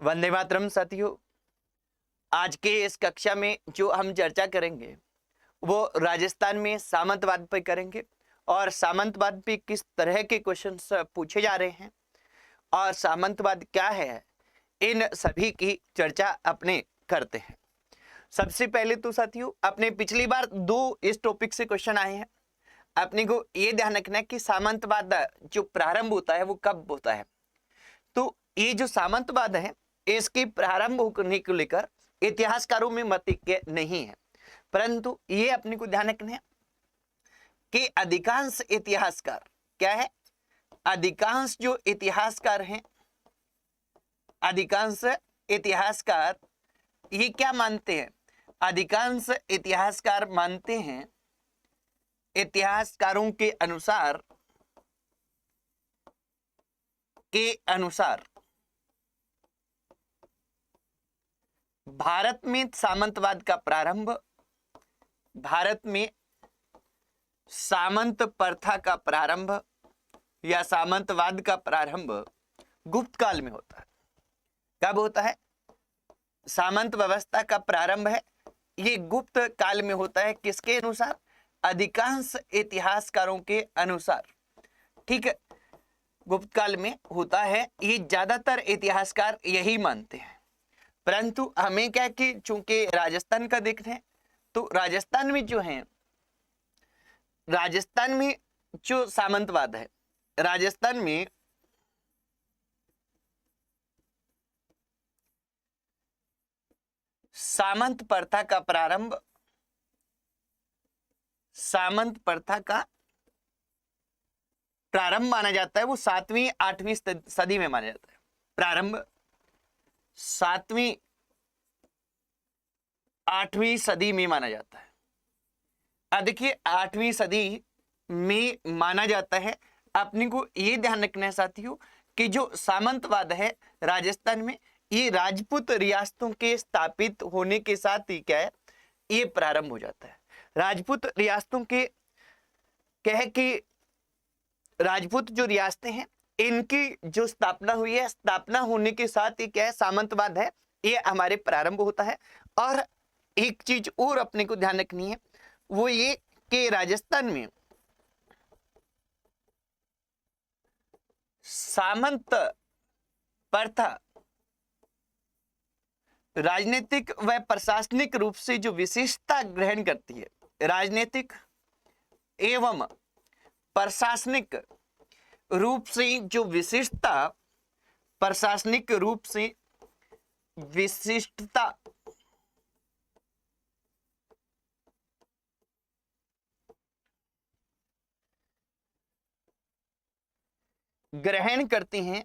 वंदे मातरम साथियों। आज के इस कक्षा में जो हम चर्चा करेंगे वो राजस्थान में सामंतवाद पर करेंगे और सामंतवाद पे किस तरह के क्वेश्चंस पूछे जा रहे हैं और सामंतवाद क्या है, इन सभी की चर्चा अपने करते हैं। सबसे पहले तो साथियों, अपने पिछली बार दो इस टॉपिक से क्वेश्चन आए हैं। अपने को ये ध्यान रखना है कि सामंतवाद जो प्रारंभ होता है वो कब होता है। तो ये जो सामंतवाद है इसके प्रारंभ होने को लेकर इतिहासकारों में मत ऐक्य नहीं है, परंतु ये अपने को ध्यान रखना है कि अधिकांश इतिहासकार क्या है, अधिकांश जो इतिहासकार हैं, अधिकांश इतिहासकार ये क्या मानते हैं, अधिकांश इतिहासकार मानते हैं, इतिहासकारों के अनुसार भारत में सामंतवाद का प्रारंभ, भारत में सामंत प्रथा का प्रारंभ या सामंतवाद का प्रारंभ गुप्त काल में होता है। कब होता है? सामंत व्यवस्था का प्रारंभ है ये गुप्त काल में होता है। किसके अनुसार? अधिकांश इतिहासकारों के अनुसार। ठीक है, गुप्त काल में होता है, ये ज्यादातर इतिहासकार यही मानते हैं। परंतु हमें क्या कि चूंकि राजस्थान का देखते हैं तो राजस्थान में जो है, राजस्थान में जो सामंतवाद है, राजस्थान में सामंत प्रथा का प्रारंभ, सामंत प्रथा का प्रारंभ माना जाता है वो 7वीं 8वीं सदी में माना जाता है। प्रारंभ 7वीं 8वीं सदी में माना जाता है। अब देखिए 8वीं सदी में माना जाता है। अपने को ये ध्यान रखना है साथियों कि जो सामंतवाद है राजस्थान में, ये राजपूत रियासतों के स्थापित होने के साथ ही क्या है, ये प्रारंभ हो जाता है। राजपूत रियासतों के कह कि राजपूत जो रियासतें हैं इनकी जो स्थापना हुई है, स्थापना होने के साथ ही क्या है, सामंतवाद है ये हमारे प्रारंभ होता है। और एक चीज और अपने को ध्यान रखनी है वो ये कि राजस्थान में सामंत प्रथा राजनीतिक व प्रशासनिक रूप से जो विशेषता ग्रहण करती है, राजनीतिक एवं प्रशासनिक रूप से जो विशिष्टता, प्रशासनिक रूप से विशिष्टता ग्रहण करती हैं,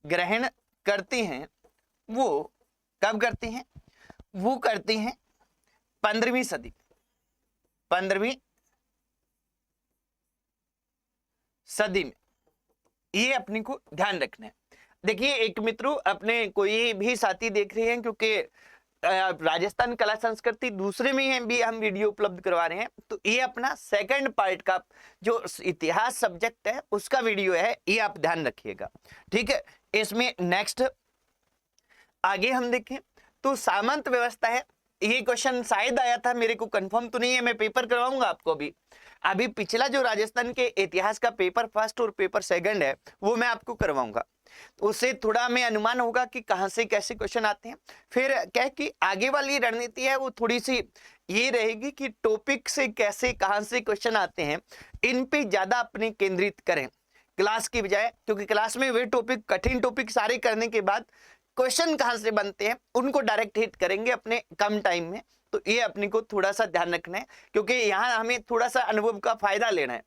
ग्रहण करती हैं, वो कब करती हैं? वो करती हैं 15वीं सदी, 15वीं सदी में। ये अपने को ध्यान रखना है। देखिए एक मित्रों, अपने कोई भी साथी देख रहे हैं, क्योंकि राजस्थान कला संस्कृति दूसरे में है भी हम वीडियो उपलब्ध करवा रहे हैं, तो ये अपना सेकंड पार्ट का जो इतिहास सब्जेक्ट है उसका वीडियो है, ये आप ध्यान रखिएगा। ठीक है, इसमें नेक्स्ट आगे हम देखें तो सामंत व्यवस्था है। ये क्वेश्चन शायद आया था, मेरे को कंफर्म तो नहीं है, मैं पेपर करवाऊंगा आपको। अभी पिछला जो राजस्थान के इतिहास का पेपर फर्स्ट और पेपर सेकंड है वो मैं आपको करवाऊंगा, तो उससे थोड़ा हमें अनुमान होगा कि कहां से कैसे क्वेश्चन आते हैं। फिर क्या कि आगे वाली रणनीति है वो थोड़ी सी ये रहेगी कि टॉपिक से कैसे कहां से क्वेश्चन आते हैं इन पे ज्यादा अपने केंद्रित करें क्लास की बजाय, क्योंकि क्लास में वे टॉपिक, कठिन टॉपिक सारे करने के बाद क्वेश्चन कहां से बनते हैं उनको डायरेक्ट हिट करेंगे अपने कम टाइम में। तो ये अपने को थोड़ा सा ध्यान रखना है, क्योंकि यहाँ हमें थोड़ा सा अनुभव का फायदा लेना है।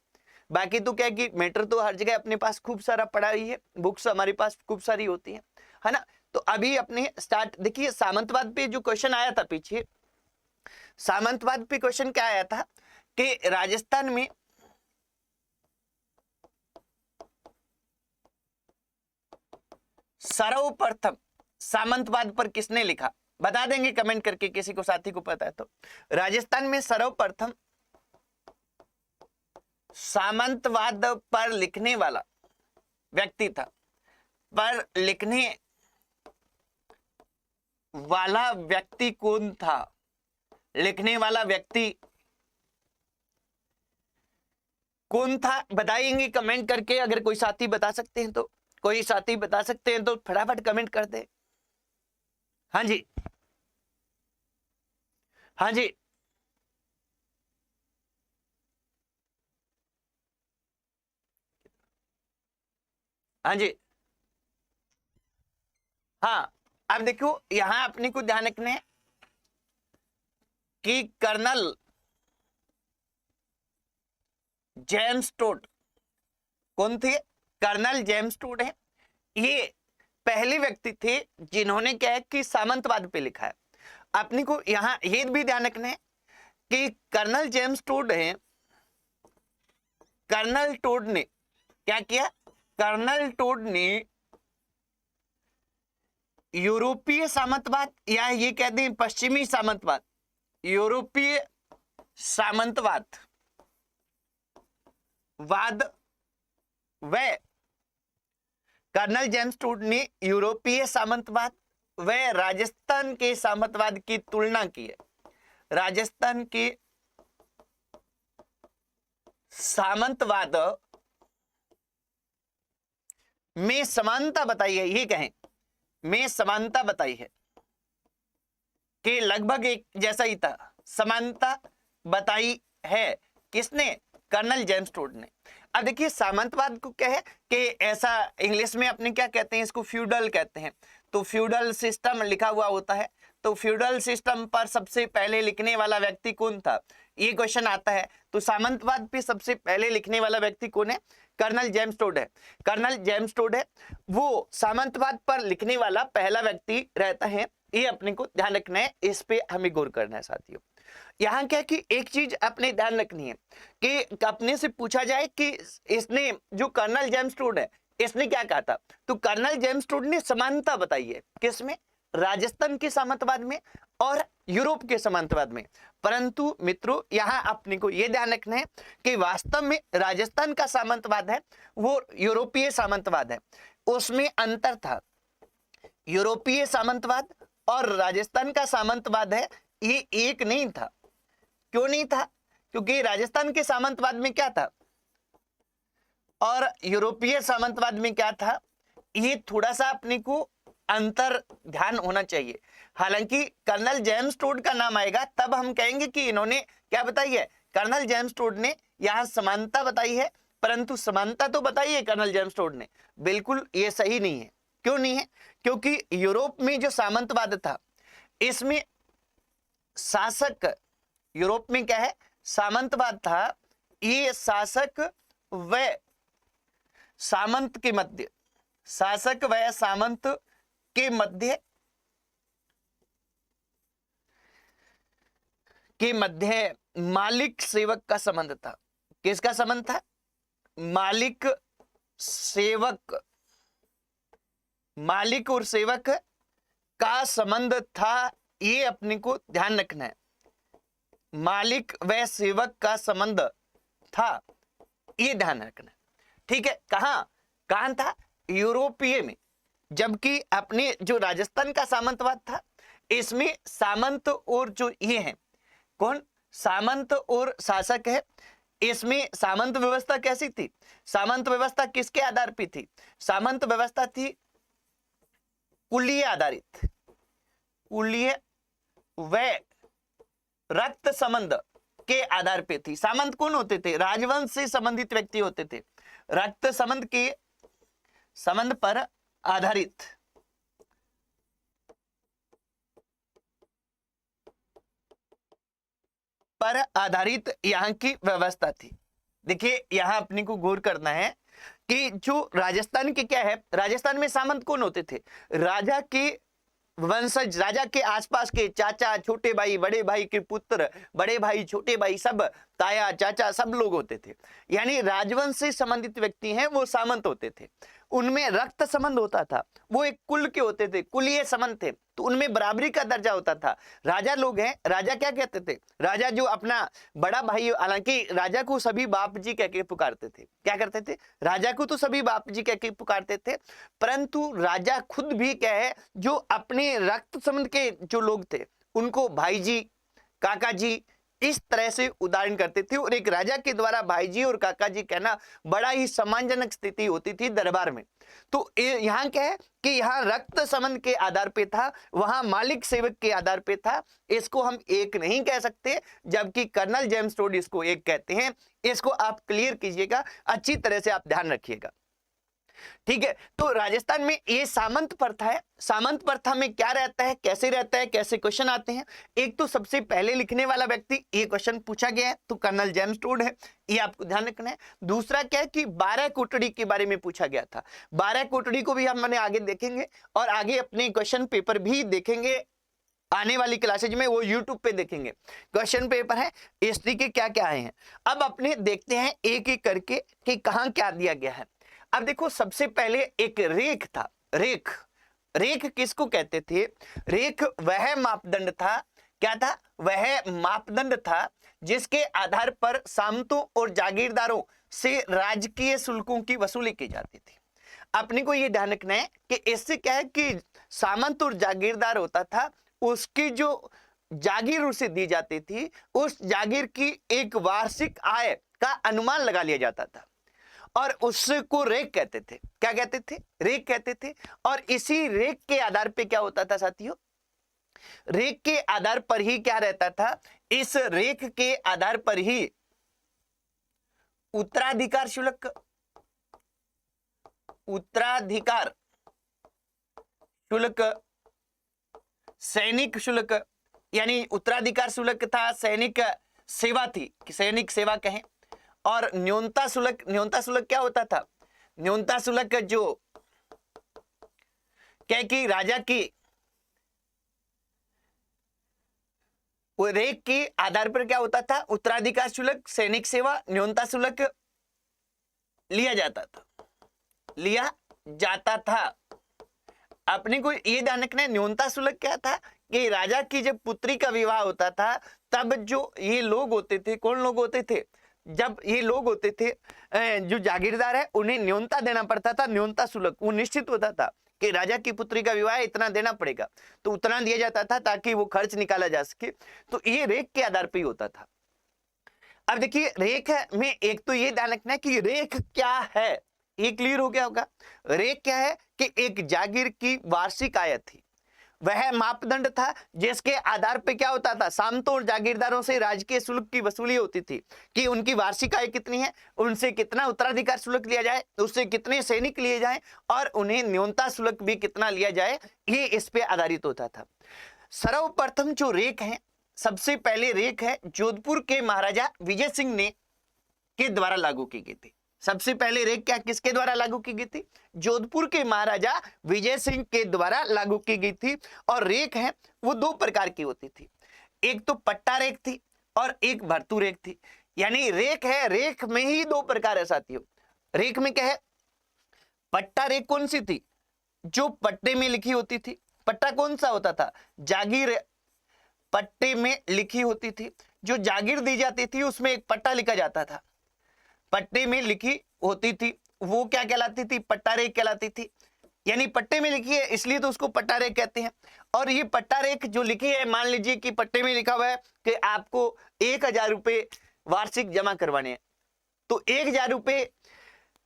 बाकी तो क्या है कि मैटर तो हर जगह अपने पास खूब सारा पड़ा ही है, बुक्स हमारे पास खूब सारी होती है ना। तो अभी अपने स्टार्ट देखिए, सामंतवाद पे जो क्वेश्चन आया था पीछे, सामंतवाद पे क्वेश्चन क्या आया था कि राजस्थान में सर्वप्रथम सामंतवाद पर किसने लिखा, बता देंगे कमेंट करके, किसी को साथी को पता है तो। राजस्थान में सर्वप्रथम सामंतवाद पर लिखने वाला व्यक्ति था, पर लिखने वाला व्यक्ति कौन था? लिखने वाला व्यक्ति कौन था बताएंगे कमेंट करके। अगर कोई साथी बता सकते हैं तो, कोई साथी बता सकते हैं तो फटाफट कमेंट कर दे। हाँ जी, हाँ जी, हाँ जी, हाँ। अब देखो यहां अपने को ध्यान रखना है कि कर्नल जेम्स टोड कौन थे? कर्नल जेम्स टोड है, ये पहले व्यक्ति थे जिन्होंने क्या है कि सामंतवाद पे लिखा है। अपने को यहां ये भी ध्यान रखना है कि कर्नल जेम्स टोड है, कर्नल टोड ने क्या किया? कर्नल टोड ने यूरोपीय सामंतवाद या ये कहते हैं पश्चिमी सामंतवाद, यूरोपीय सामंतवाद वाद व कर्नल जेम्स टोड ने यूरोपीय सामंतवाद व राजस्थान के सामंतवाद की तुलना की है। राजस्थान के सामंतवाद में समानता बताई है, ये कहें में समानता बताई है कि लगभग एक जैसा ही था। समानता बताई है किसने? कर्नल जेम्स टोड ने। अब देखिए सामंतवाद को क्या है कि ऐसा इंग्लिश में अपने क्या कहते हैं, इसको फ्यूडल कहते हैं। तो फ्यूडल सिस्टम लिखा हुआ होता है, तो फ्यूडल सिस्टम पर सबसे पहले लिखने वाला व्यक्ति कौन था, ये क्वेश्चन आता है। तो सामंतवाद पे सबसे पहले लिखने वाला व्यक्ति कौन है? कर्नल जेम्स टोड है। कर्नल जेम्स टोड है वो सामंतवाद पर लिखने वाला पहला व्यक्ति रहता है। ये अपने को ध्यान रखना है, इस पे हमें गौर करना है साथियों। यहाँ क्या कि एक चीज अपने ध्यान रखनी है कि अपने से पूछा जाए कि इसने जो कर्नल जेम्स टोड है इसने क्या कहा था, तो कर्नल जेम्स टोड ने समानता बताई है किसमें? राजस्थान के सामंतवाद में और यूरोप के सामंतवाद में। परंतु मित्रों यहां अपने को यह ध्यान रखना है कि वास्तव में राजस्थान का सामंतवाद है वो यूरोपीय सामंतवाद है, उसमें अंतर था। यूरोपीय सामंतवाद और राजस्थान का सामंतवाद है ये एक नहीं था। क्यों नहीं था? क्योंकि राजस्थान के सामंतवाद में क्या था और यूरोपीय सामंतवाद में क्या था, ये थोड़ा सा अपने को अंतर ध्यान होना चाहिए। हालांकि कर्नल जेम्स टोड का नाम आएगा तब हम कहेंगे कि इन्होंने क्या बताई है, कर्नल जेम्स टोड ने यहां समानता बताई है। परंतु समानता तो बताई है कर्नल जेम्स टोड ने, बिल्कुल ये सही नहीं है। क्यों नहीं है? क्योंकि यूरोप में जो सामंतवाद था इसमें शासक, यूरोप में क्या है सामंतवाद था, ये शासक व सामंत के मध्य, शासक व सामंत के मध्य मालिक सेवक का संबंध था। किसका संबंध था? मालिक सेवक, मालिक और सेवक का संबंध था, ये अपने को ध्यान रखना है। मालिक व सेवक का संबंध था, ये ध्यान रखना है। ठीक है, कहां था? यूरोपीय में। जबकि अपने जो राजस्थान का सामंतवाद था इसमें सामंत और जो ये है कौन, सामंत और शासक है। इसमें सामंत व्यवस्था कैसी थी? सामंत व्यवस्था किसके आधार पर थी? सामंत व्यवस्था थी कुलीय आधारित, कुलीय व रक्त संबंध के आधार पे थी। सामंत कौन होते थे? राजवंश से संबंधित व्यक्ति होते थे, रक्त संबंध के संबंध पर आधारित। पर आधारित यहाँ की व्यवस्था थी। देखिए यहां अपने को गौर करना है कि जो राजस्थान के क्या है, राजस्थान में सामंत कौन होते थे? राजा के वंशज, राजा के आसपास के चाचा, छोटे भाई, बड़े भाई के पुत्र, बड़े भाई, छोटे भाई, सब ताया चाचा सब लोग होते थे। यानी राजवंश से संबंधित व्यक्ति हैं वो सामंत होते थे। उनमें रक्त संबंध होता था, वो एक कुल के होते थे, कुलीय संबंध थे, तो उनमें बराबरी का दर्जा होता था। राजा लोग हैं, राजा क्या कहते थे, राजा जो अपना बड़ा भाई, हालांकि राजा को सभी बाप जी कह के पुकारते थे, क्या करते थे, राजा को तो सभी बाप जी कह के पुकारते थे, परंतु राजा खुद भी क्या है, जो अपने रक्त संबंध के जो लोग थे उनको भाई जी, काका जी इस तरह से उदाहरण करते थे। और एक राजा के द्वारा भाई जी और काका जी कहना बड़ा ही सम्मानजनक स्थिति होती थी दरबार में। तो यहाँ क्या है कि यहाँ रक्त संबंध के आधार पे था, वहां मालिक सेवक के आधार पे था। इसको हम एक नहीं कह सकते, जबकि कर्नल जेम्स टोड इसको एक कहते हैं। इसको आप क्लियर कीजिएगा, अच्छी तरह से आप ध्यान रखिएगा, ठीक है। तो राजस्थान में ये सामंत प्रथा है। सामंत प्रथा में क्या रहता है, कैसे रहता है, कैसे क्वेश्चन आते हैं। एक तो सबसे पहले लिखने वाला व्यक्ति, ये क्वेश्चन पूछा गया है तो कर्नल जेम्स टोड है, ये आपको ध्यान रखना है। दूसरा क्या है कि 12 कोटड़ी के बारे में पूछा गया था। 12 कोटड़ी को भी हम मैंने आगे देखेंगे और आगे अपने क्वेश्चन पेपर भी देखेंगे आने वाली क्लासेज में, वो YouTube पे देखेंगे। क्वेश्चन पेपर है हिस्ट्री के क्या क्या आए हैं। अब अपने देखते हैं एक एक करके कि कहां क्या दिया गया है। अब देखो, सबसे पहले एक रेख था। रेख, रेख किसको कहते थे, रेख वह मापदंड था, क्या था, वह मापदंड था जिसके आधार पर सामंतों और जागीरदारों से राजकीय शुल्कों की वसूली की जाती थी। अपने को यह ध्यान रखना है कि इससे क्या है कि सामंत और जागीरदार होता था, उसकी जो जागीर उसे दी जाती थी, उस जागीर की एक वार्षिक आय का अनुमान लगा लिया जाता था और उसको रेख कहते थे। क्या कहते थे, रेख कहते थे। और इसी रेख के आधार पे क्या होता था साथियों, रेख के आधार पर ही क्या रहता था, इस रेख के आधार पर ही उत्तराधिकार शुल्क, उत्तराधिकार शुल्क, सैनिक शुल्क, यानी उत्तराधिकार शुल्क था, सैनिक सेवा थी, सैनिक सेवा कहें, और न्यूनता शुल्क। न्यूनता शुल्क क्या होता था, न्यूनता शुल्क जो क्या कि राजा की रेख के आधार पर क्या होता था, उत्तराधिकार शुल्क, सैनिक सेवा, न्यूनता शुल्क लिया जाता था, लिया जाता था। अपने को ये ध्यान रखना है, न्यूनता शुल्क क्या था कि राजा की जब पुत्री का विवाह होता था तब जो ये लोग होते थे, कौन लोग होते थे, जब ये लोग होते थे जो जागीरदार है, उन्हें न्यूनता देना पड़ता था। न्यूनता शुल्क वो निश्चित होता था कि राजा की पुत्री का विवाह इतना देना पड़ेगा, तो उतना दिया जाता था ताकि वो खर्च निकाला जा सके। तो ये रेख के आधार पर ही होता था। अब देखिए, रेख में एक तो ये ध्यान रखना है कि रेख क्या है, ये क्लियर हो गया होगा। रेख क्या है कि एक जागीर की वार्षिक आय थी, वह मापदंड था जिसके आधार पे क्या होता था, सामंतों और जागीरदारों से राजकीय शुल्क की वसूली होती थी कि उनकी वार्षिक आय कितनी है, उनसे कितना उत्तराधिकार शुल्क लिया जाए, उससे कितने सैनिक लिए जाएं और उन्हें न्यूनता शुल्क भी कितना लिया जाए, ये इस पे आधारित होता था। सर्वप्रथम जो रेख है, सबसे पहले रेख है जोधपुर के महाराजा विजय सिंह ने के द्वारा लागू की गई थी। सबसे पहले रेख क्या किसके द्वारा लागू की गई थी, जोधपुर के महाराजा विजय सिंह के द्वारा लागू की गई थी। और रेख है वो दो प्रकार की होती थी, एक तो पट्टा रेख थी और एक भर्तू रेख थी। यानी रेख है, रेख में ही दो प्रकार है साथियों। रेख में क्या है, पट्टा रेख कौन सी थी, जो पट्टे में लिखी होती थी। पट्टा कौन सा होता था, जागीर पट्टे में लिखी होती थी, जो जागीर दी जाती थी उसमें एक पट्टा लिखा जाता था, पट्टे में लिखी होती थी, वो क्या कहलाती थी, पट्टा रेख कहलाती थी। यानी पट्टे में लिखी है इसलिए तो उसको पट्टा रेख कहते हैं। और ये पट्टा रेख जो लिखी है, मान लीजिए कि पट्टे में लिखा हुआ है कि आपको 1000 रुपए वार्षिक जमा करवाने हैं, तो 1000 रुपए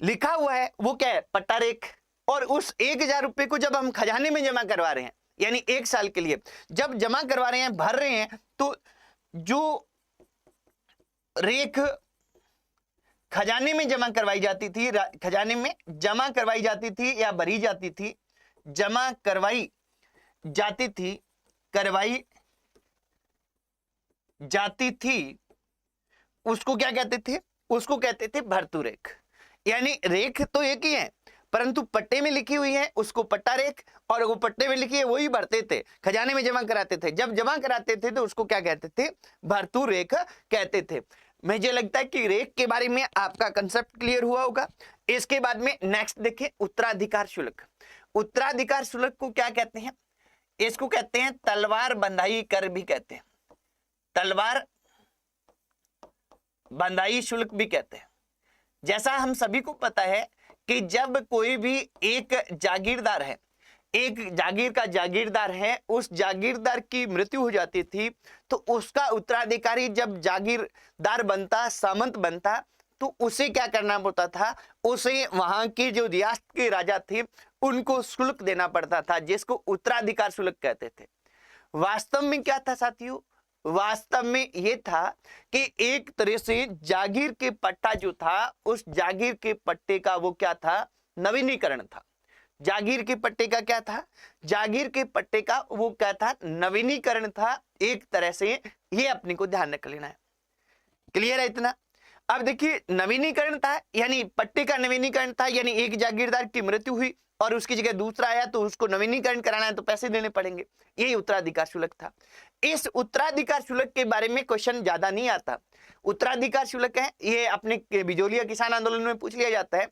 लिखा हुआ है वो क्या है, पट्टा रेख। और उस 1000 रुपए को जब हम खजाने में जमा करवा रहे हैं, यानी 1 साल के लिए जब जमा करवा रहे हैं, भर रहे हैं, तो जो रेख खजाने में जमा करवाई जाती थी, खजाने में जमा करवाई जाती थी या भरी जाती थी, जमा करवाई जाती थी, करवाई जाती थी, उसको क्या कहते थे, उसको कहते थे भर्तू रेख। यानी रेख तो एक ही है, परंतु पट्टे में लिखी हुई है उसको पट्टा रेख, और वो पट्टे में लिखी है वही भरते थे, खजाने में जमा कराते थे। जब जमा कराते थे तो उसको क्या कहते थे, भर्तू रेख कहते थे। मुझे लगता है कि रेक के बारे में आपका कंसेप्ट क्लियर हुआ होगा। इसके बाद में नेक्स्ट देखिए उत्तराधिकार शुल्क। उत्तराधिकार शुल्क को क्या कहते हैं? इसको कहते हैं तलवार बंधाई कर भी कहते हैं, तलवार बंधाई शुल्क भी कहते हैं। जैसा हम सभी को पता है कि जब कोई भी एक जागीरदार है, एक जागीर का जागीरदार है, उस जागीरदार की मृत्यु हो जाती थी तो उसका उत्तराधिकारी जब जागीरदार बनता, सामंत बनता, तो उसे क्या करना पड़ता था? उसे वहां की जो रियासत के राजा थे उनको शुल्क देना पड़ता था, जिसको उत्तराधिकार शुल्क कहते थे। वास्तव में क्या था साथियों? वास्तव में यह था कि एक तरह से जागीर के पट्टा जो था, उस जागीर के पट्टे का वो क्या था? नवीनीकरण था। जागीर के पट्टे का क्या था? जागीर के पट्टे का वो क्या था? नवीनीकरण था एक तरह से। ये अपने को ध्यान रख लेना है। क्लियर है इतना? अब देखिए नवीनीकरण था यानी पट्टे का नवीनीकरण था, यानी एक जागीरदार की मृत्यु हुई और उसकी जगह दूसरा आया तो उसको नवीनीकरण कराना है तो पैसे देने पड़ेंगे। यही उत्तराधिकार शुल्क था। इस उत्तराधिकार शुल्क के बारे में क्वेश्चन ज्यादा नहीं आता। उत्तराधिकार शुल्क है ये अपने बिजोलिया किसान आंदोलन में पूछ लिया जाता है,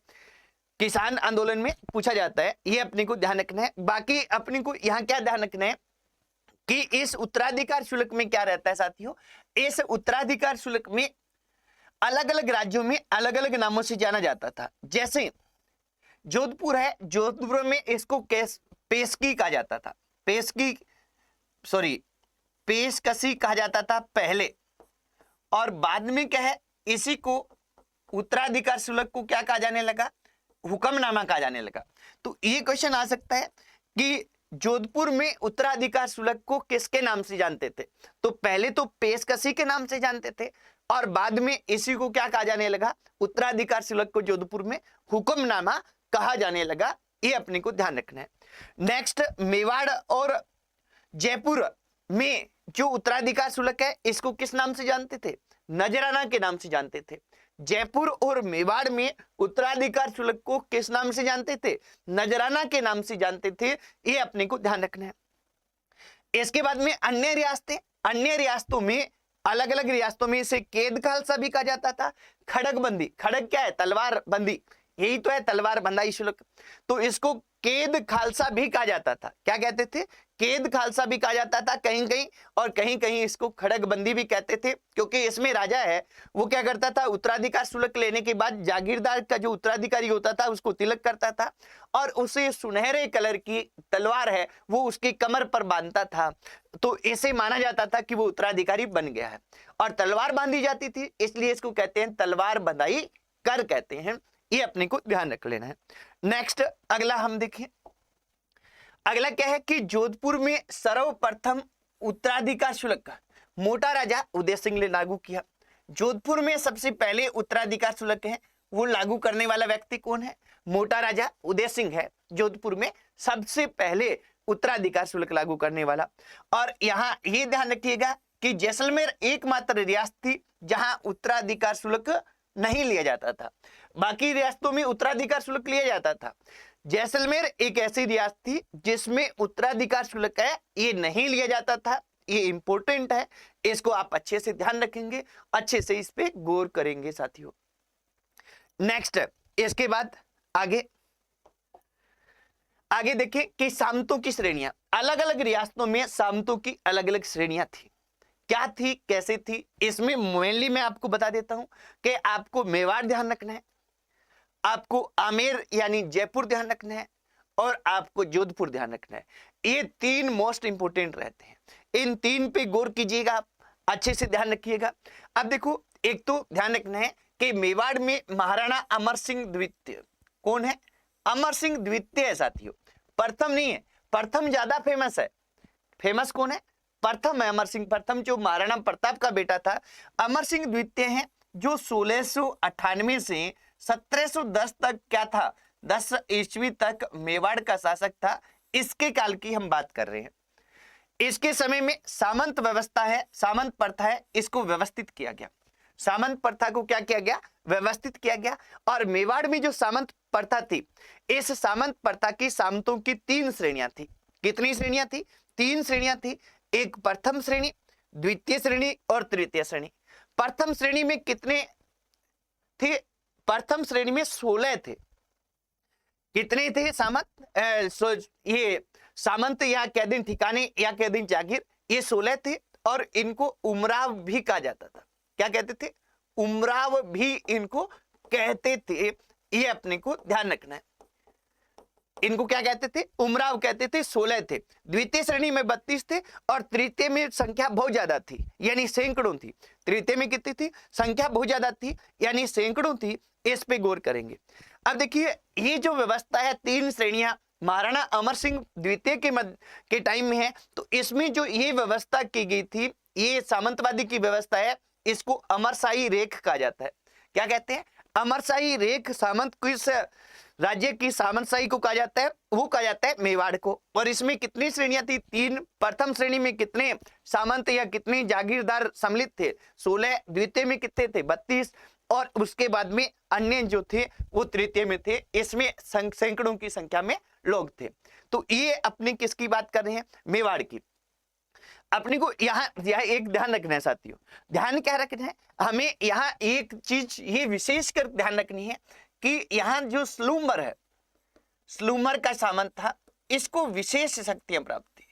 किसान आंदोलन में पूछा जाता है, ये अपने को ध्यान रखना है। बाकी अपने को यहाँ क्या ध्यान रखना है कि इस उत्तराधिकार शुल्क में क्या रहता है साथियों? इस उत्तराधिकार शुल्क में अलग अलग राज्यों में अलग अलग नामों से जाना जाता था। जैसे जोधपुर है, जोधपुर में इसको पेशकी कहा जाता था, पेशकशी कहा जाता था पहले, और बाद में क्या है, इसी को उत्तराधिकार शुल्क को क्या कहा जाने लगा? हुक्मनामा कहा जाने लगा। तो ये क्वेश्चन आ सकता है कि जोधपुर में उत्तराधिकार शुल्क को किसके नाम से जानते थे? तो पहले तो पेशकशी के नाम से जानते थे और बाद में इसी को क्या कहा जाने लगा? उत्तराधिकार शुल्क को जोधपुर में हुक्मनामा कहा जाने लगा। ये अपने को ध्यान रखना है। नेक्स्ट, मेवाड़ और जयपुर में जो उत्तराधिकार शुल्क है इसको किस नाम से जानते थे? नजराना के नाम से जानते थे। जयपुर और मेवाड़ में उत्तराधिकार शुल्क को किस नाम से जानते थे? नजराना के नाम से जानते थे। ये अपने को ध्यान रखना है। इसके बाद में अन्य रियासतें, अन्य रियासतों में अलग अलग रियासतों में इसे कैद खालसा भी कहा जाता था। खड़गबंदी, खड़ग क्या है? तलवार बंदी, यही तो है तलवार बंदाई शुल्क। तो इसको कैद खालसा भी कहा जाता था। क्या कहते थे? कैद खालसा भी कहा जाता था कहीं कहीं, और कहीं कहीं इसको खड़गबंदी भी कहते थे, क्योंकि इसमें राजा है वो क्या करता था? उत्तराधिकार शुल्क लेने के बाद जागीरदार का जो उत्तराधिकारी होता था उसको तिलक करता था और उसे सुनहरे कलर की तलवार है वो उसकी कमर पर बांधता था। तो इसे माना जाता था कि वो उत्तराधिकारी बन गया है और तलवार बांधी जाती थी, इसलिए इसको कहते हैं तलवार बंधाई कर कहते हैं। ये अपने को ध्यान रख लेना है। नेक्स्ट अगला हम देखें। अगला क्या है कि जोधपुर में सर्वप्रथम उत्तराधिकार शुल्क मोटा राजा उदय सिंह ने लागू किया। जोधपुर में सबसे पहले उत्तराधिकार शुल्क है वो लागू करने वाला व्यक्ति कौन है? मोटा राजा उदय सिंह है जोधपुर में सबसे पहले उत्तराधिकार शुल्क लागू करने वाला। और यहाँ ये ध्यान रखिएगा कि जैसलमेर एकमात्र रियासत थी जहां उत्तराधिकार शुल्क नहीं लिया जाता था, बाकी रियासतों में उत्तराधिकार शुल्क लिया जाता था। जैसलमेर एक ऐसी रियासत थी जिसमें उत्तराधिकार शुल्क है ये नहीं लिया जाता था। ये इंपॉर्टेंट है, इसको आप अच्छे से ध्यान रखेंगे, अच्छे से इस पे गौर करेंगे साथियों। नेक्स्ट इसके बाद आगे देखिए कि सामंतों की श्रेणियां, अलग अलग रियासतों में सामंतों की अलग अलग श्रेणियां थी। क्या थी, कैसे थी? इसमें मेनली मैं आपको बता देता हूं कि आपको मेवाड़ ध्यान रखना है, आपको आमेर यानी जयपुर ध्यान रखना है और आपको जोधपुर ध्यान रखना है। ये तीन मोस्ट इंपोर्टेंट रहते हैं, इन तीन पे गौर कीजिएगा, आप अच्छे से ध्यान रखिएगा। अब देखो, एक तो ध्यान रखना है कि मेवाड़ में महाराणा अमर सिंह द्वितीय कौन है? अमर सिंह द्वितीय है साथियों, प्रथम नहीं है। प्रथम ज्यादा फेमस है। फेमस कौन है? प्रथम है अमर सिंह प्रथम, जो महाराणा प्रताप का बेटा था। अमर सिंह द्वितीय है जो 1698 से 1710 तक क्या था? 10 ईस्वी तक मेवाड़ का शासक था। इसके काल की हम बात कर रहे हैं। इसके समय में सामंत व्यवस्था है, सामंत प्रथा है, इसको व्यवस्थित किया गया। सामंत प्रथा को क्या किया गया? व्यवस्थित किया गया। और मेवाड़ में जो सामंत प्रथा थी, इस सामंत प्रथा की सामंतों की 3 श्रेणियां थी। कितनी श्रेणियां थी? 3 श्रेणियां थी। एक प्रथम श्रेणी, द्वितीय श्रेणी और तृतीय श्रेणी। प्रथम श्रेणी में कितने थे? प्रथम श्रेणी में 16 थे। कितने थे सामंत? ये सामंत या कैदिन ठिकाने या कैदिन जागीर, ये 16 थे। और इनको उमराव भी कहा जाता था। क्या कहते थे? उमराव भी इनको कहते थे। ये अपने को ध्यान रखना है। इनको क्या कहते थे? उमराव कहते थे। 16 थे। द्वितीय श्रेणी में 32 थे और तृतीय में संख्या बहुत ज्यादा थी, यानी सैकड़ों थी। तृतीय में कितनी थी? संख्या बहुत ज्यादा थी, यानी सैकड़ों थी। इस पे गौर करेंगे। अब देखिए, ये जो व्यवस्था है, 3 श्रेणियां महाराणा अमर सिंह द्वितीय के टाइम में है। तो इसमें जो ये व्यवस्था की गई थी, ये सामंतवादी की व्यवस्था है। इसको अमरशाही रेख कहा जाता है। क्या कहते हैं? अमरशाही रेख। सामंत किस राज्य की सामंतशाही को कहा जाता है? वो कहा जाता है मेवाड़ को। और इसमें कितनी श्रेणियां थी? 3। प्रथम श्रेणी में कितने सामंत या कितने जागीरदार सम्मिलित थे? 16। द्वितीय में कितने थे? 32। और उसके बाद में अन्य जो थे वो तृतीय में थे। इसमें सैकड़ों की संख्या में लोग थे। तो ये अपने किसकी बात कर रहे हैं? मेवाड़ की। अपने को यहाँ एक ध्यान रखना है साथियों। ध्यान क्या रखना है? हमें यहाँ एक चीज ये विशेष कर ध्यान रखनी है कि यहाँ जो स्लूमर है, स्लूमर का सामंत था, इसको विशेष शक्तियां प्राप्त थी।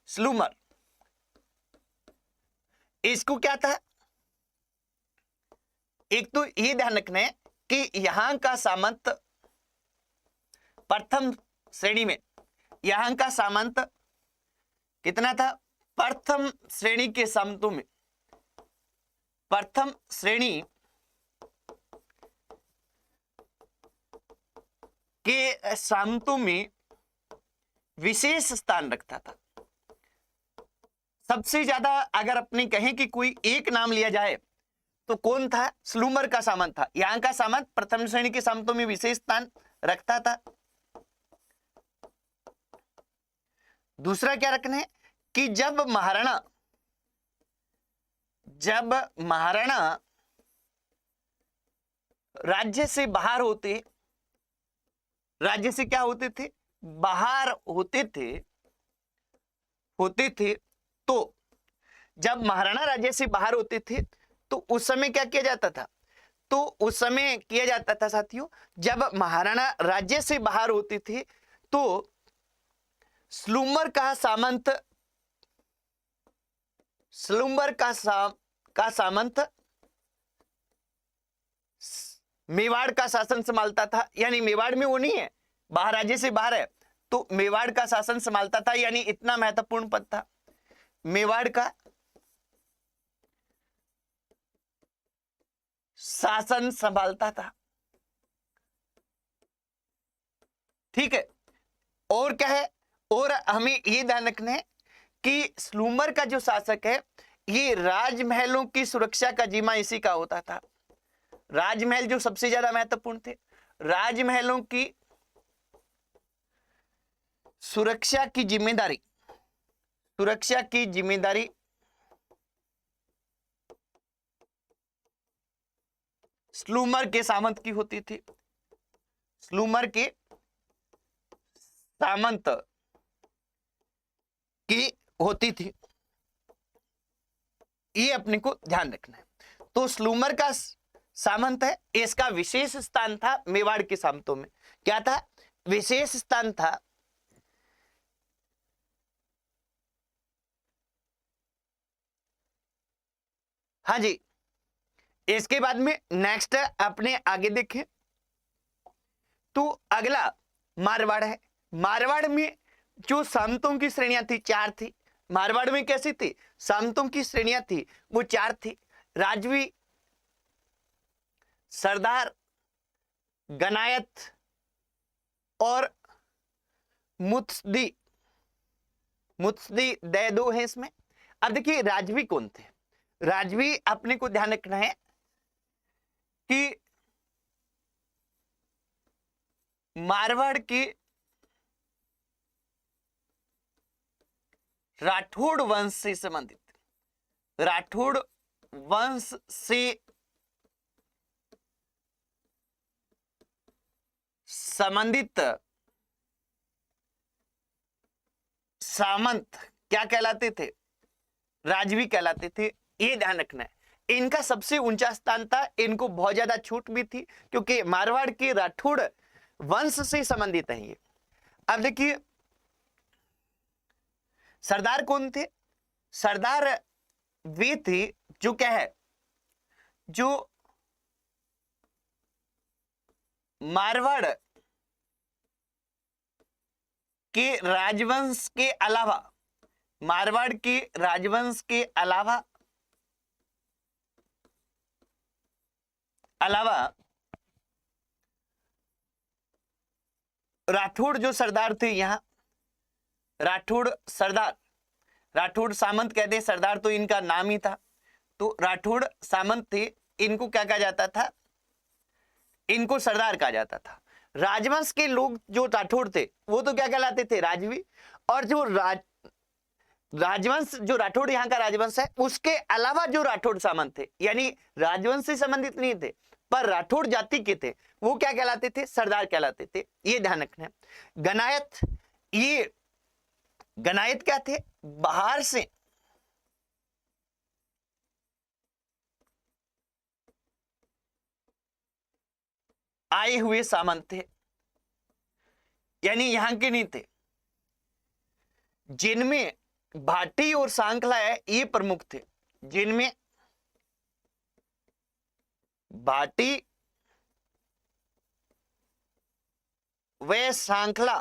स्लूमर, इसको क्या था? एक तो ये ध्यान रखना है कि यहां का सामंत प्रथम श्रेणी में, यहां का सामंत कितना था? प्रथम श्रेणी के सामंतों में, प्रथम श्रेणी के सामंतों में विशेष स्थान रखता था। सबसे ज्यादा अगर अपने कहें कि कोई एक नाम लिया जाए तो कौन था? स्लूमर का सामंत था। यहां का सामंत प्रथम श्रेणी के सामंतों में विशेष स्थान रखता था। दूसरा क्या रखना है कि जब महाराणा राज्य से बाहर होते, राज्य से क्या होते थे? बाहर होते थे। तो जब महाराणा राज्य से बाहर होते थे तो उस समय क्या किया जाता था? तो उस समय किया जाता था साथियों, जब महाराणा राज्य से बाहर होते थे तो स्लूमर का सामंत, मेवाड़ का शासन संभालता था। यानी मेवाड़ में वो नहीं है, बाहर राज्य से बाहर है, तो मेवाड़ का शासन संभालता था। यानी इतना महत्वपूर्ण पद था मेवाड़ का शासन संभालता था। ठीक है। और क्या है? और हमें ये ध्यान रखना है कि स्लूमर का जो शासक है, ये राजमहलों की सुरक्षा का जिम्मा इसी का होता था। राजमहल जो सबसे ज्यादा महत्वपूर्ण थे, राजमहलों की सुरक्षा की जिम्मेदारी स्लूमर के सामंत की होती थी। स्लूमर के सामंत की होती थी। ये अपने को ध्यान रखना है। तो स्लूमर का सामंत है, इसका विशेष स्थान था मेवाड़ के सामंतों में। क्या था? विशेष स्थान था। हाँ जी। इसके बाद में नेक्स्ट अपने आगे देखें तो अगला मारवाड़ है। मारवाड़ में जो सामंतों की श्रेणियां थी, 4 थी। मारवाड़ में कैसी थी? सामंतों की श्रेणियां थी वो 4 थी। राजवी, सरदार, गनायत और मुत्सदी दे 2 है इसमें। अब देखिए राजवी कौन थे? राजवी अपने को ध्यान रखना है कि मारवाड़ के राठौड़ वंश से संबंधित, राठौड़ वंश से संबंधित सामंत क्या कहलाते थे? राजवी कहलाते थे। ये ध्यान रखना है। इनका सबसे ऊंचा स्थान था, इनको बहुत ज्यादा छूट भी थी क्योंकि मारवाड़ के राठौड़ वंश से संबंधित है ये। अब देखिए सरदार कौन थे? सरदार वे थे जो क्या है, जो मारवाड़ के राजवंश के अलावा, मारवाड़ के राजवंश के अलावा राठौड़ जो सरदार थे, यहां राठौड़ सरदार, राठौड़ सामंत कहते हैं, सरदार तो इनका नाम ही था, तो राठौड़ सामंत थे, इनको क्या कहा जाता था? इनको सरदार कहा जाता था। राजवंश के लोग जो राठौड़ थे वो तो क्या कहलाते थे? राजवी। और जो राजवंश, जो राठौड़ यहाँ का राजवंश है, उसके अलावा जो राठौड़ सामंत थे, यानी राजवंश से संबंधित नहीं थे पर राठौड़ जाति के थे, वो क्या कहलाते थे? सरदार कहलाते थे। ये ध्यान रखना है। गनायत, ये गनायत क्या थे? बाहर से आए हुए सामंत थे, यानी यहां के नहीं थे। जिनमें भाटी और सांखला है ये प्रमुख थे, जिनमें भाटी व सांखला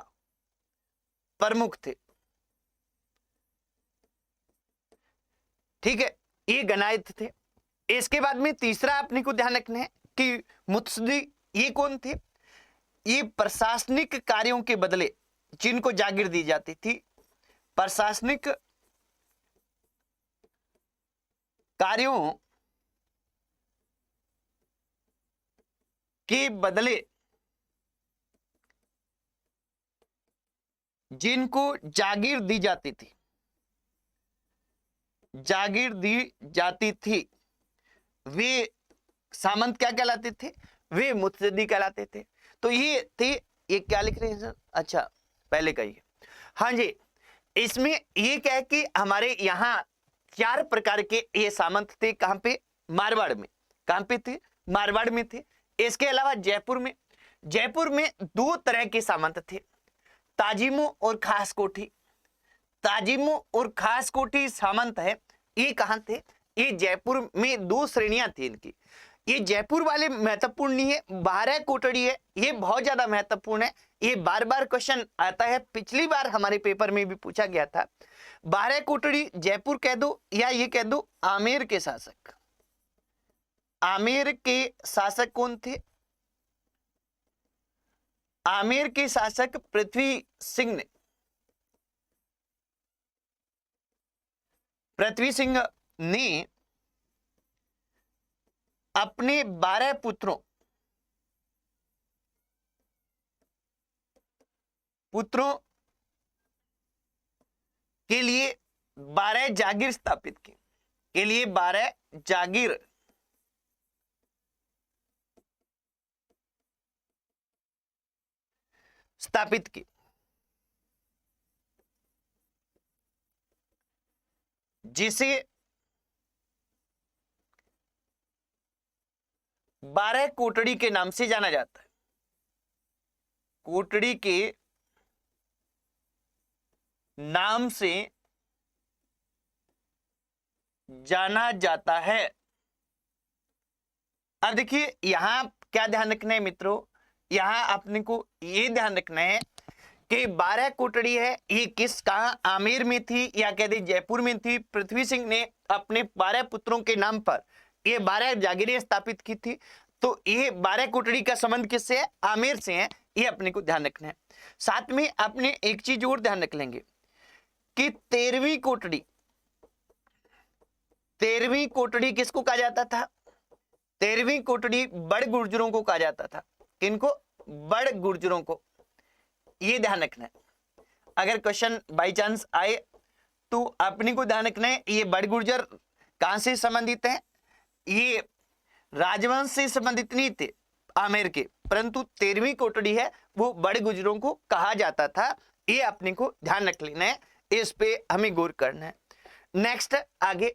प्रमुख थे। ठीक है, ये गनायत थे। इसके बाद में तीसरा अपने को ध्यान रखना है कि मुत्सदी, ये कौन थे? ये प्रशासनिक कार्यों के बदले जिनको जागीर दी जाती थी, प्रशासनिक कार्यों के बदले जिनको जागीर दी जाती थी, जागीर दी जाती थी, वे सामंत क्या कहलाते थे? वे मुत्सदी कहलाते थे। तो ये थे, ये क्या लिख रहे हैं सर? अच्छा पहले कहिए। हाँ जी, इसमें ये क्या है कि हमारे यहाँ 4 प्रकार के ये सामंत थे। कहां पे? मारवाड़ में। कहां पे थे? मारवाड़ में थे। इसके अलावा जयपुर में, जयपुर में 2 तरह के सामंत थे, ताजिमो और खास कोठी। ताजिमो और खास कोठी सामंत है, ये कहां थे? ये जयपुर में 2 श्रेणियां थी इनकी। ये जयपुर वाले महत्वपूर्ण नहीं है, 12 कोटड़ी है, ये बहुत ज्यादा महत्वपूर्ण है। ये बार बार क्वेश्चन आता है, पिछली बार हमारे पेपर में भी पूछा गया था। 12 कोटड़ी जयपुर कह दो या ये कह दो आमेर के शासक। आमेर के शासक कौन थे? आमेर के शासक पृथ्वी सिंह ने, पृथ्वी सिंह ने अपने 12 पुत्रों के लिए 12 जागीर स्थापित की, के लिए 12 जागीर स्थापित की, जिसे 12 कोटड़ी के नाम से जाना जाता है। कोटड़ी के नाम से जाना जाता है। अब देखिए यहां क्या ध्यान रखना है मित्रों, यहां अपने को ये ध्यान रखना है कि 12 कोटड़ी है, ये किस कहां? आमेर में थी या कह दे जयपुर में थी। पृथ्वी सिंह ने अपने 12 पुत्रों के नाम पर ये 12 जागीरें स्थापित की थी। तो ये 12 कोटड़ी का संबंध किससे है? आमेर से है। ये अपने को ध्यान रखना है। साथ में अपने एक चीज और ध्यान रख लेंगे कि 13वीं कोटड़ी किसको कहा जाता था? 13वीं कोटड़ी बड़ गुर्जरों को कहा जाता था। किनको? बड़ गुर्जरों को। ये ध्यान रखना है, अगर क्वेश्चन बाई चांस आए तो अपने को ध्यान रखना है ये बड़ गुर्जर कहां से संबंधित है? ये राजवंश से संबंधित नहीं थे आमेर के, परंतु 13वीं कोटड़ी है वो बड़े गुर्जरों को कहा जाता था। ये अपने को ध्यान रख लेना है, इस पे हमें गौर करना है। नेक्स्ट आगे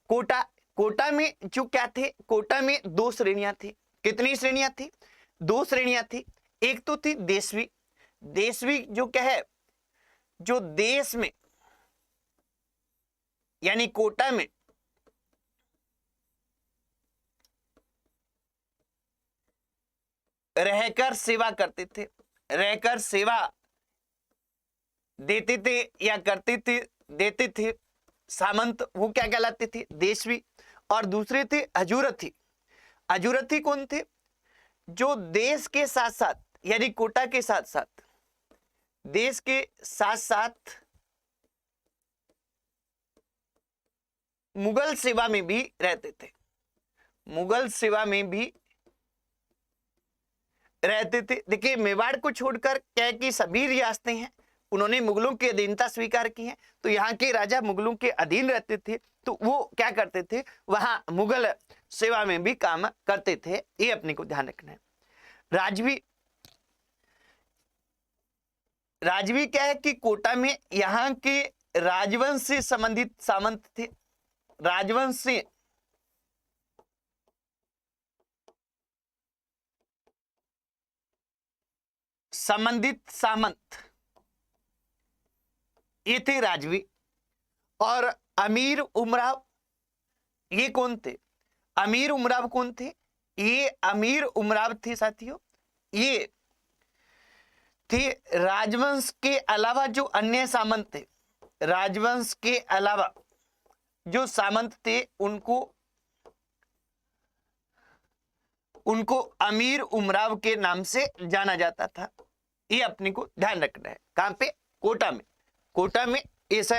कोटा, कोटा में जो क्या थे, कोटा में दो श्रेणियां थी। कितनी श्रेणियां थी? दो श्रेणियां थी। एक तो थी देशवी, देशवी जो क्या है, जो देश में यानी कोटा में रहकर सेवा करते थे, रहकर सेवा देते थे या करते थे, देते थे सामंत, वो क्या कहलाते थे? देशवी। और दूसरे थे हजूरथी। हजूरथी कौन थे? जो देश के साथ साथ यानी कोटा के साथ साथ, देश के साथ साथ मुगल सेवा में भी रहते थे, मुगल सेवा में भी रहते थे। देखिए मेवाड़ को छोड़कर क्या कि सभी रियासतें हैं उन्होंने मुगलों की अधीनता स्वीकार की है, तो यहाँ के राजा मुगलों के अधीन रहते थे, तो वो क्या करते थे, वहां मुगल सेवा में भी काम करते थे। ये अपने को ध्यान रखना है। राजवी, राजवी क्या है कि कोटा में यहाँ के राजवंश से संबंधित सामंत थे, राजवंश से संबंधित सामंत ये थे राजवी। और अमीर उमराव ये कौन थे? अमीर उमराव कौन थे? ये अमीर उमराव थे साथियों, ये थे राजवंश के अलावा जो अन्य सामंत थे, राजवंश के अलावा जो सामंत थे उनको अमीर उमराव के नाम से जाना जाता था। ये अपने को ध्यान रखना है। कहां पे? कोटा में। कोटा में ऐसा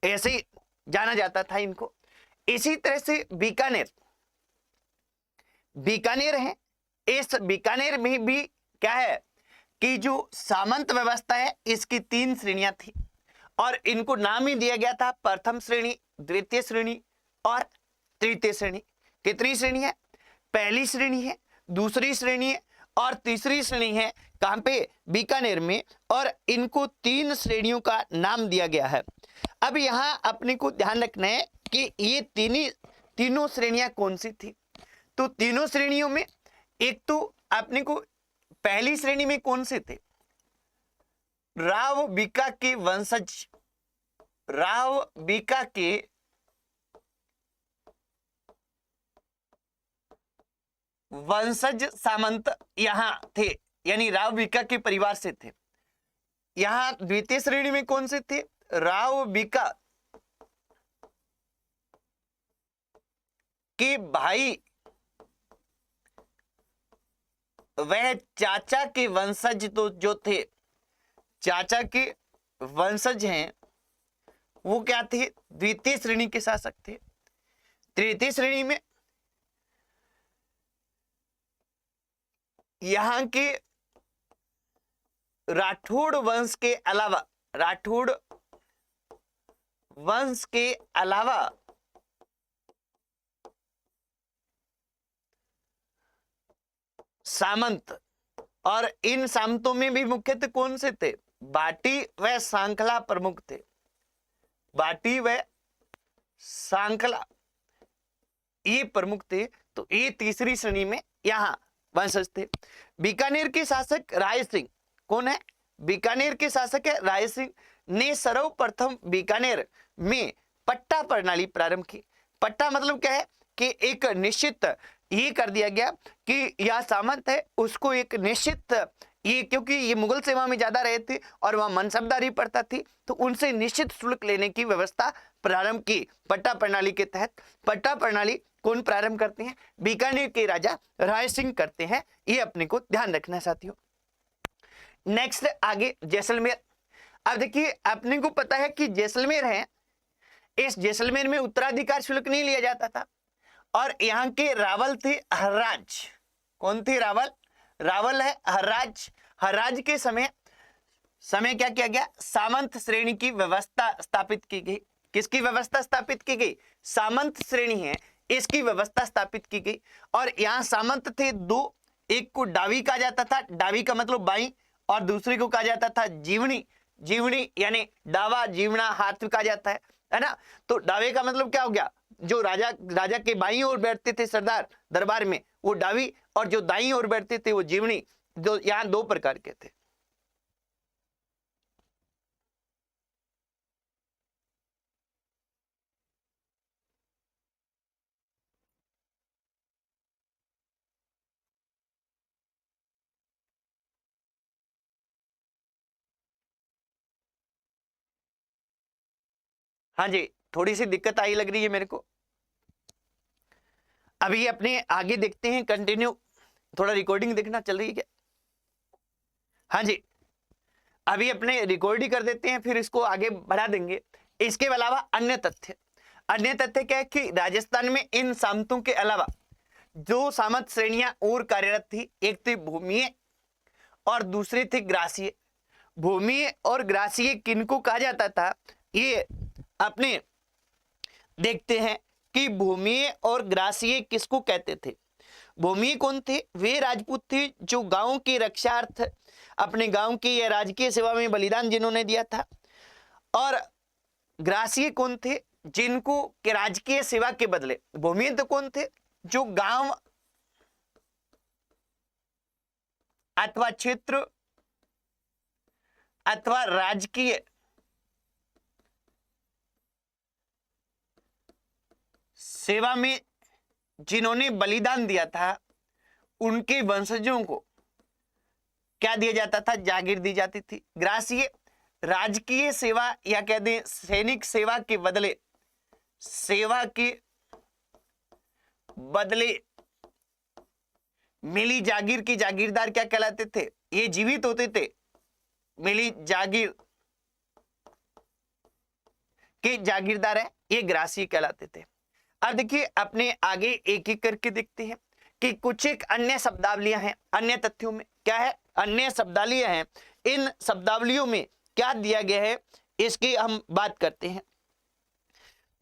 ऐसे ही जाना जाता था इनको। इसी तरह से बीकानेर, बीकानेर है, इस बीकानेर में भी क्या है कि जो सामंत व्यवस्था है इसकी 3 श्रेणियां थी और इनको नाम ही दिया गया था प्रथम श्रेणी, द्वितीय श्रेणी और तृतीय श्रेणी। कितनी श्रेणी है? पहली श्रेणी है, दूसरी श्रेणी है और तीसरी श्रेणी है। कहां पे? बीकानेर में। और इनको 3 श्रेणियों का नाम दिया गया है। अब यहां अपने को ध्यान रखना है कि ये तीनों श्रेणियां कौन सी थी। तो तीनों श्रेणियों में एक तो अपने को पहली श्रेणी में कौन से थे? राव बीका के वंशज, राव बीका के वंशज सामंत यहां थे, यानी राव बीका के परिवार से थे। यहां द्वितीय श्रेणी में कौन से थे? राव बीका के भाई वह चाचा के वंशज तो जो थे, चाचा के वंशज हैं वो क्या थे? द्वितीय श्रेणी के शासक थे। तृतीय श्रेणी में यहां के राठौड़ वंश के अलावा, राठौड़ वंश के अलावा सामंत, और इन सामंतों में भी मुख्यतः कौन से थे? बाटी व सांखला प्रमुख थे। बाटी व सांखला ये प्रमुख थे। तो ये तीसरी श्रेणी में यहां वंशज थे। बीकानेर के शासक राय सिंह कौन है? बीकानेर के शासक है राय सिंह ने सर्वप्रथम बीकानेर में पट्टा प्रणाली प्रारंभ की। पट्टा मतलब क्या है कि एक निश्चित ये कर दिया गया कि यह सामंत है उसको एक निश्चित, ये क्योंकि ये मुगल सेवा में ज्यादा रहे थे और वहां मनसबदारी पड़ता थी तो उनसे निश्चित शुल्क लेने की व्यवस्था प्रारंभ की पट्टा प्रणाली के तहत। पट्टा प्रणाली कौन प्रारंभ करते हैं? बीकानेर के राजा राय सिंह करते हैं। ये अपने को ध्यान रखना है साथियों। नेक्स्ट आगे जैसलमेर। अब देखिए अपने को पता है कि जैसलमेर है, इस जैसलमेर में उत्तराधिकार शुल्क नहीं लिया जाता था और यहाँ के रावल थे हर्राज। कौन थे रावल? रावल है हर्राज। हर्राज के समय क्या किया गया? सामंत श्रेणी की व्यवस्था स्थापित की गई। किसकी व्यवस्था स्थापित की गई? सामंत श्रेणी है इसकी व्यवस्था स्थापित की गई। और यहाँ सामंत थे 2, एक को डावी कहा जाता था, डावी का मतलब बाई, और दूसरे को कहा जाता था जीवनी। जीवनी यानी डावा जीवना हाथ कहा जाता है। है ना। तो डावे का मतलब क्या हो गया, जो राजा के बाईं ओर बैठते थे सरदार दरबार में वो डावी, और जो दाईं ओर बैठते थे वो जीवनी। जो यहाँ दो प्रकार के थे। हाँ जी, थोड़ी सी दिक्कत आई लग रही है मेरे को। अभी अपने आगे देखते हैं, कंटिन्यू। थोड़ा रिकॉर्डिंग देखना चल रही है क्या? हाँ जी, अभी अपने रिकॉर्ड ही कर देते हैं, फिर इसको आगे बढ़ा देंगे। इसके अलावा अन्य तथ्य क्या है कि राजस्थान में इन सामंतों के अलावा जो सामंत श्रेणियां और कार्यरत थी, एक थी भूमिये और दूसरी थी ग्रासीय। भूमिये और ग्रासीय किनको कहा जाता था, ये अपने देखते हैं कि भूमिये और ग्रासीय किसको कहते थे। भूमिये कौन थे? वे राजपूत थे जो गांव की रक्षार्थ अपने गांव की या राजकीय सेवा में बलिदान जिन्होंने दिया था। और ग्रासीय कौन थे? जिनको के राजकीय सेवा के बदले। भूमिये तो कौन थे? जो गांव अथवा क्षेत्र अथवा राजकीय सेवा में जिन्होंने बलिदान दिया था, उनके वंशजों को क्या दिया जाता था? जागीर दी जाती थी। ग्रासीय राजकीय सेवा या कह दें सैनिक सेवा के बदले, सेवा के बदले मिली जागीर की जागीरदार क्या कहलाते थे? ये जीवित होते थे, मिली जागीर के जागीरदार है, ये ग्रासीय कहलाते थे। अब देखिए अपने आगे एक एक करके देखते हैं कि कुछ एक अन्य शब्दावलियां हैं। अन्य तथ्यों में क्या है? अन्य शब्दावलियां हैं। इन शब्दावलियों में क्या दिया गया है इसकी हम बात करते हैं।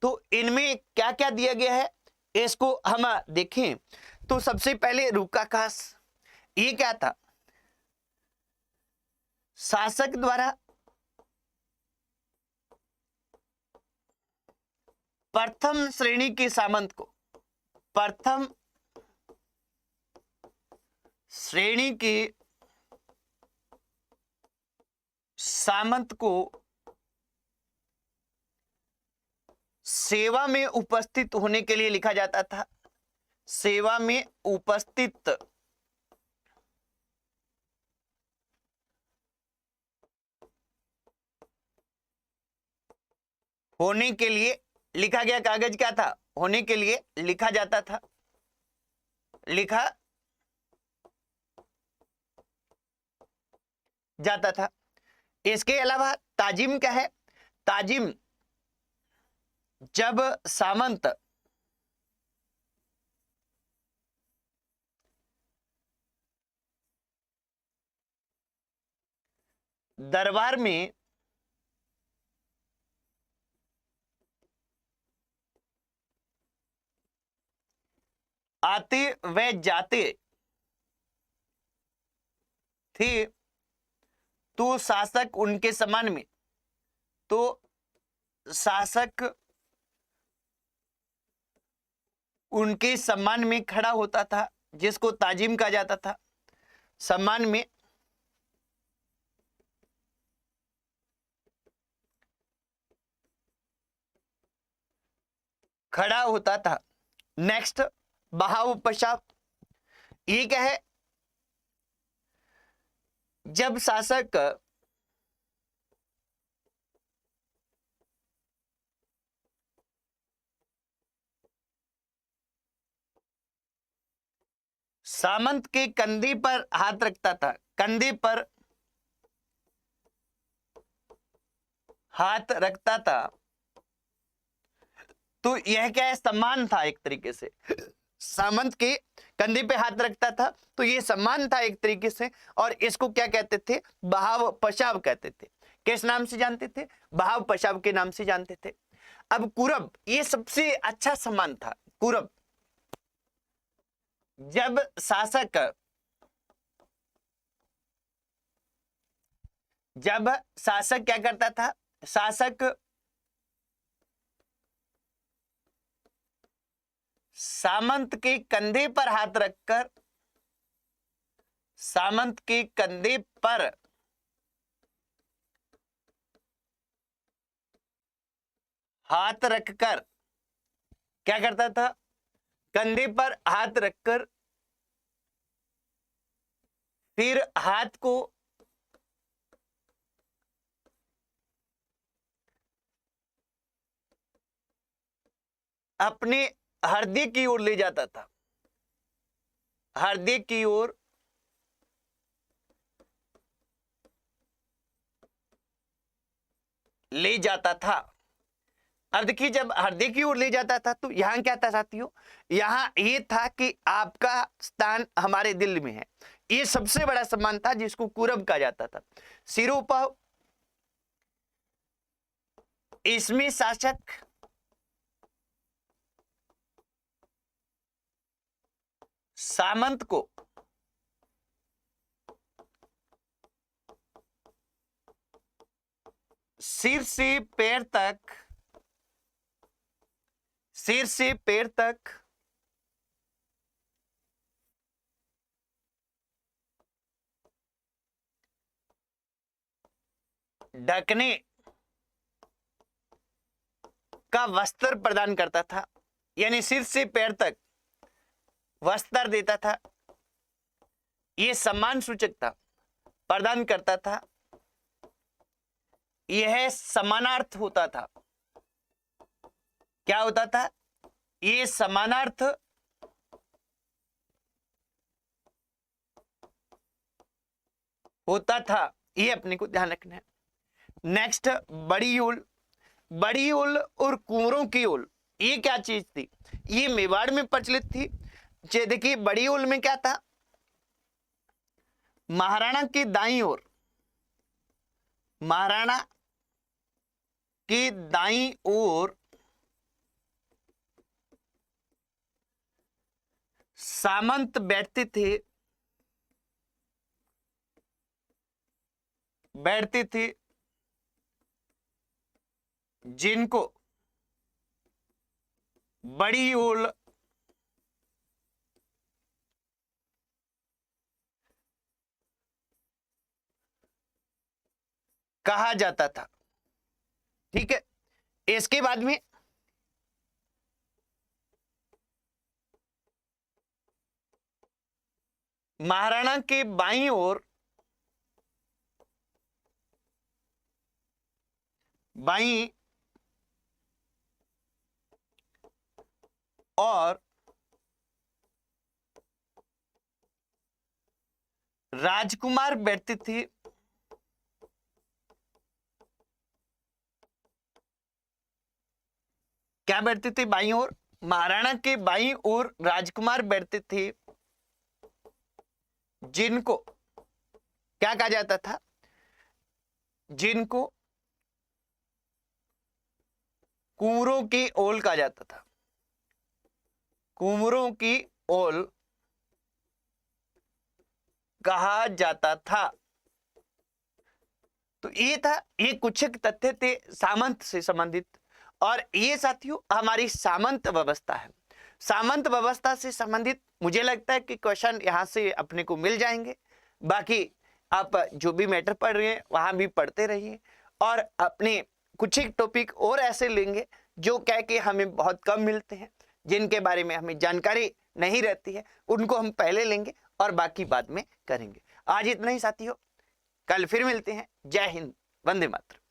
तो इनमें क्या क्या दिया गया है इसको हम देखें तो सबसे पहले रूकाकाश, ये क्या था? शासक द्वारा प्रथम श्रेणी के सामंत को, प्रथम श्रेणी के सामंत को सेवा में उपस्थित होने के लिए लिखा जाता था। सेवा में उपस्थित होने के लिए लिखा गया कागज क्या था? होने के लिए लिखा जाता था, लिखा जाता था। इसके अलावा ताजिम क्या है? ताजिम जब सामंत दरबार में आते व जाते थे तो शासक उनके सम्मान में, तो शासक उनके सम्मान में खड़ा होता था, जिसको ताजिम कहा जाता था। सम्मान में खड़ा होता था। नेक्स्ट, बहाव पश्चात, ये क्या है? जब शासक सामंत के कंधे पर हाथ रखता था, कंधे पर हाथ रखता था, तो यह क्या है? सम्मान था एक तरीके से। सामंत के कंधे पे हाथ रखता था तो यह सम्मान था एक तरीके से, और इसको क्या कहते थे? बहाव पशाव कहते थे। किस नाम से जानते थे? बहाव पशाव के नाम से जानते थे। अब कुरब, ये सबसे अच्छा सम्मान था। कुरब, जब शासक क्या करता था? शासक सामंत के कंधे पर हाथ रखकर, सामंत के कंधे पर हाथ रखकर क्या करता था? कंधे पर हाथ रखकर फिर हाथ को अपने हृदय की ओर ले जाता था, हृदय की ओर ले जाता था। अब देखिए, जब हृदय की ओर ले जाता था तो यहां क्या था साथियों? यहां ये था कि आपका स्थान हमारे दिल में है। ये सबसे बड़ा सम्मान था जिसको कुरब कहा जाता था। सिरोपा इसमें शासक सामंत को सिर से पैर तक, सिर से पैर तक ढकने का वस्त्र प्रदान करता था, यानी सिर से पैर तक वस्त्र देता था। यह सम्मान सूचक था, प्रदान करता था। यह समानार्थ होता था। क्या होता था? यह समानार्थ होता था। यह अपने को ध्यान रखना है। नेक्स्ट, बड़ी ओल। बड़ी ओल और कुंवरों की ओल, ये क्या चीज थी? ये मेवाड़ में प्रचलित थी। देखिए, बड़ी ओल में क्या था? महाराणा की दाईं ओर, महाराणा की दाईं ओर सामंत बैठते थे, बैठते थे जिनको बड़ी ओल कहा जाता था। ठीक है, इसके बाद में महाराणा के बाईं ओर, बाईं और राजकुमार बैठते थे। क्या बैठते थे? बाईं ओर। महाराणा के बाईं ओर राजकुमार बैठते थे जिनको क्या कहा जाता था? जिनको कुंवरों की ओल कहा जाता था। कुंवरों की ओल कहा जाता था। तो ये था, ये कुछ तथ्य थे सामंत से संबंधित। और ये साथियों हमारी सामंत व्यवस्था है। सामंत व्यवस्था से संबंधित मुझे लगता है कि क्वेश्चन यहां से अपने को मिल जाएंगे। बाकी आप जो भी मैटर पढ़ रहे हैं वहां भी पढ़ते रहिए, और अपने कुछ एक टॉपिक और ऐसे लेंगे जो कह के हमें बहुत कम मिलते हैं, जिनके बारे में हमें जानकारी नहीं रहती है, उनको हम पहले लेंगे और बाकी बाद में करेंगे। आज इतना ही साथियों, कल फिर मिलते हैं। जय हिंद, वंदे मातरम।